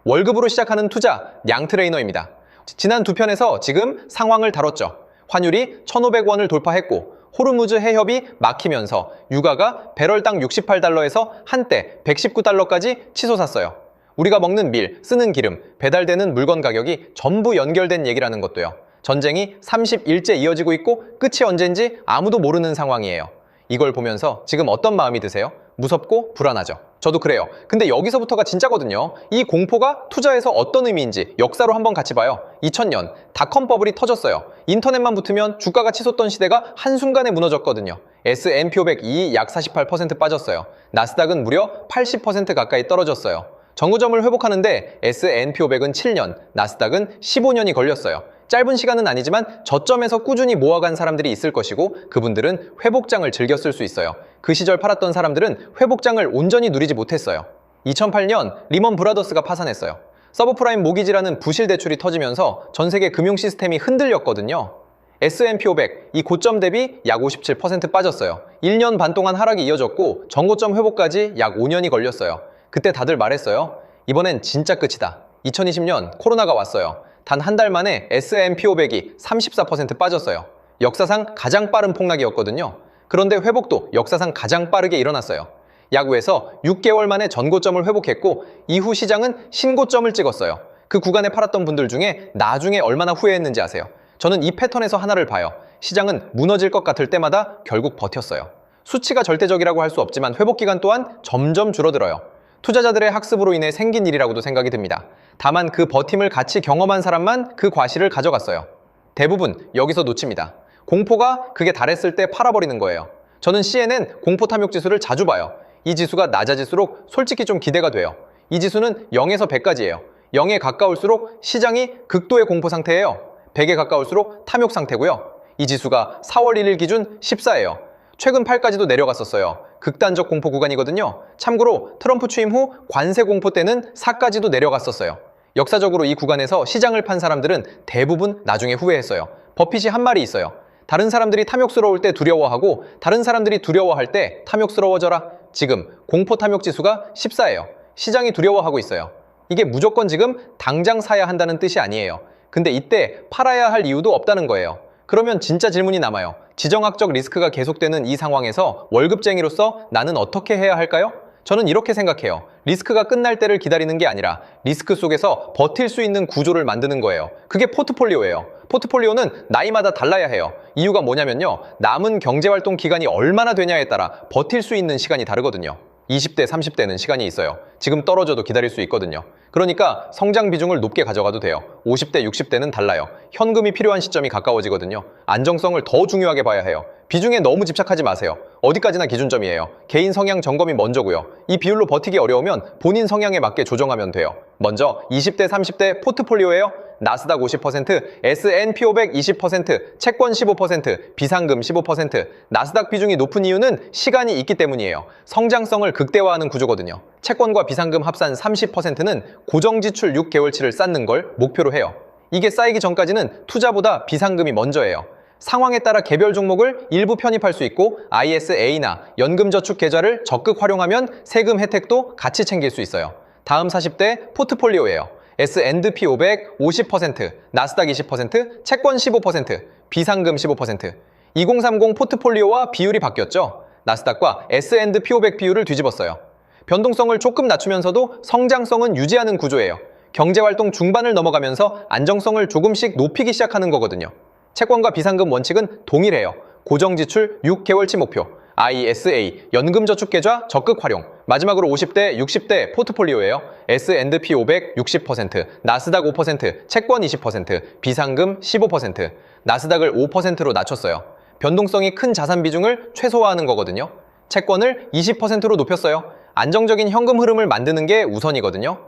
월급으로 시작하는 투자, 냥트레이너입니다. 지난 두 편에서 지금 상황을 다뤘죠. 환율이 1,500원을 돌파했고 호르무즈 해협이 막히면서 유가가 배럴당 68달러에서 한때 119달러까지 치솟았어요. 우리가 먹는 밀, 쓰는 기름, 배달되는 물건 가격이 전부 연결된 얘기라는 것도요. 전쟁이 30일째 이어지고 있고 끝이 언젠지 아무도 모르는 상황이에요. 이걸 보면서 지금 어떤 마음이 드세요? 무섭고 불안하죠. 저도 그래요. 근데 여기서부터가 진짜거든요. 이 공포가 투자에서 어떤 의미인지 역사로 한번 같이 봐요. 2000년 닷컴 버블이 터졌어요. 인터넷만 붙으면 주가가 치솟던 시대가 한순간에 무너졌거든요. S&P 500이 약 48% 빠졌어요. 나스닥은 무려 80% 가까이 떨어졌어요. 정구점을 회복하는데 S&P 500은 7년, 나스닥은 15년이 걸렸어요. 짧은 시간은 아니지만 저점에서 꾸준히 모아간 사람들이 있을 것이고 그분들은 회복장을 즐겼을 수 있어요. 그 시절 팔았던 사람들은 회복장을 온전히 누리지 못했어요. 2008년 리먼 브라더스가 파산했어요. 서브프라임 모기지라는 부실 대출이 터지면서 전 세계 금융 시스템이 흔들렸거든요. S&P 500, 이 고점 대비 약 57% 빠졌어요. 1년 반 동안 하락이 이어졌고 전고점 회복까지 약 5년이 걸렸어요. 그때 다들 말했어요. 이번엔 진짜 끝이다. 2020년 코로나가 왔어요. 단 한 달 만에 S&P 500이 34% 빠졌어요. 역사상 가장 빠른 폭락이었거든요. 그런데 회복도 역사상 가장 빠르게 일어났어요. 야구에서 6개월 만에 전고점을 회복했고 이후 시장은 신고점을 찍었어요. 그 구간에 팔았던 분들 중에 나중에 얼마나 후회했는지 아세요? 저는 이 패턴에서 하나를 봐요. 시장은 무너질 것 같을 때마다 결국 버텼어요. 수치가 절대적이라고 할 수 없지만 회복 기간 또한 점점 줄어들어요. 투자자들의 학습으로 인해 생긴 일이라고도 생각이 듭니다. 다만 그 버팀을 같이 경험한 사람만 그 과실을 가져갔어요. 대부분 여기서 놓칩니다. 공포가 극에 달했을 때 팔아버리는 거예요. 저는 CNN 공포 탐욕 지수를 자주 봐요. 이 지수가 낮아질수록 솔직히 좀 기대가 돼요. 이 지수는 0에서 100까지예요. 0에 가까울수록 시장이 극도의 공포 상태예요. 100에 가까울수록 탐욕 상태고요. 이 지수가 4월 1일 기준 14예요. 최근 8까지도 내려갔었어요. 극단적 공포 구간이거든요. 참고로 트럼프 취임 후 관세 공포 때는 4까지도 내려갔었어요. 역사적으로 이 구간에서 시장을 판 사람들은 대부분 나중에 후회했어요. 버핏이 한 말이 있어요. 다른 사람들이 탐욕스러울 때 두려워하고 다른 사람들이 두려워할 때 탐욕스러워져라. 지금 공포 탐욕 지수가 14예요. 시장이 두려워하고 있어요. 이게 무조건 지금 당장 사야 한다는 뜻이 아니에요. 근데 이때 팔아야 할 이유도 없다는 거예요. 그러면 진짜 질문이 남아요. 지정학적 리스크가 계속되는 이 상황에서 월급쟁이로서 나는 어떻게 해야 할까요? 저는 이렇게 생각해요. 리스크가 끝날 때를 기다리는 게 아니라 리스크 속에서 버틸 수 있는 구조를 만드는 거예요. 그게 포트폴리오예요. 포트폴리오는 나이마다 달라야 해요. 이유가 뭐냐면요. 남은 경제활동 기간이 얼마나 되냐에 따라 버틸 수 있는 시간이 다르거든요. 20대, 30대는 시간이 있어요. 지금 떨어져도 기다릴 수 있거든요. 그러니까 성장 비중을 높게 가져가도 돼요. 50대, 60대는 달라요. 현금이 필요한 시점이 가까워지거든요. 안정성을 더 중요하게 봐야 해요. 비중에 너무 집착하지 마세요. 어디까지나 기준점이에요. 개인 성향 점검이 먼저고요. 이 비율로 버티기 어려우면 본인 성향에 맞게 조정하면 돼요. 먼저 20대, 30대 포트폴리오예요. 나스닥 50%, S&P 500 20%, 채권 15%, 비상금 15%. 나스닥 비중이 높은 이유는 시간이 있기 때문이에요. 성장성을 극대화하는 구조거든요. 채권과 비상금 합산 30%는 고정지출 6개월치를 쌓는 걸 목표로 해요. 이게 쌓이기 전까지는 투자보다 비상금이 먼저예요. 상황에 따라 개별 종목을 일부 편입할 수 있고 ISA나 연금저축계좌를 적극 활용하면 세금 혜택도 같이 챙길 수 있어요. 다음 40대 포트폴리오예요. S&P 500 50%, 나스닥 20%, 채권 15%, 비상금 15%. 2030 포트폴리오와 비율이 바뀌었죠. 나스닥과 S&P 500 비율을 뒤집었어요. 변동성을 조금 낮추면서도 성장성은 유지하는 구조예요. 경제활동 중반을 넘어가면서 안정성을 조금씩 높이기 시작하는 거거든요. 채권과 비상금 원칙은 동일해요. 고정지출 6개월치 목표, ISA, 연금저축계좌 적극 활용. 마지막으로 50대, 60대 포트폴리오예요. S&P 500 60%, 나스닥 5%, 채권 20%, 비상금 15%. 나스닥을 5%로 낮췄어요. 변동성이 큰 자산 비중을 최소화하는 거거든요. 채권을 20%로 높였어요. 안정적인 현금 흐름을 만드는 게 우선이거든요.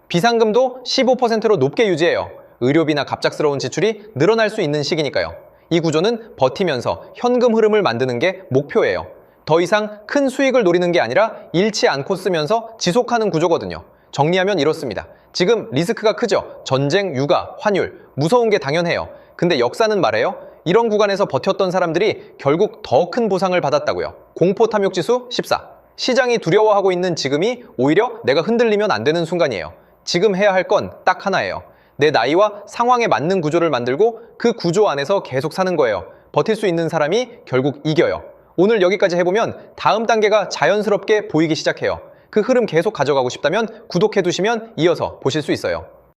비상금도 15%로 높게 유지해요. 의료비나 갑작스러운 지출이 늘어날 수 있는 시기니까요. 이 구조는 버티면서 현금 흐름을 만드는 게 목표예요. 더 이상 큰 수익을 노리는 게 아니라 잃지 않고 쓰면서 지속하는 구조거든요. 정리하면 이렇습니다. 지금 리스크가 크죠? 전쟁, 육아, 환율. 무서운 게 당연해요. 근데 역사는 말해요. 이런 구간에서 버텼던 사람들이 결국 더 큰 보상을 받았다고요. 공포 탐욕 지수 14. 시장이 두려워하고 있는 지금이 오히려 내가 흔들리면 안 되는 순간이에요. 지금 해야 할 건 딱 하나예요. 내 나이와 상황에 맞는 구조를 만들고 그 구조 안에서 계속 사는 거예요. 버틸 수 있는 사람이 결국 이겨요. 오늘 여기까지 해보면 다음 단계가 자연스럽게 보이기 시작해요. 그 흐름 계속 가져가고 싶다면 구독해두시면 이어서 보실 수 있어요.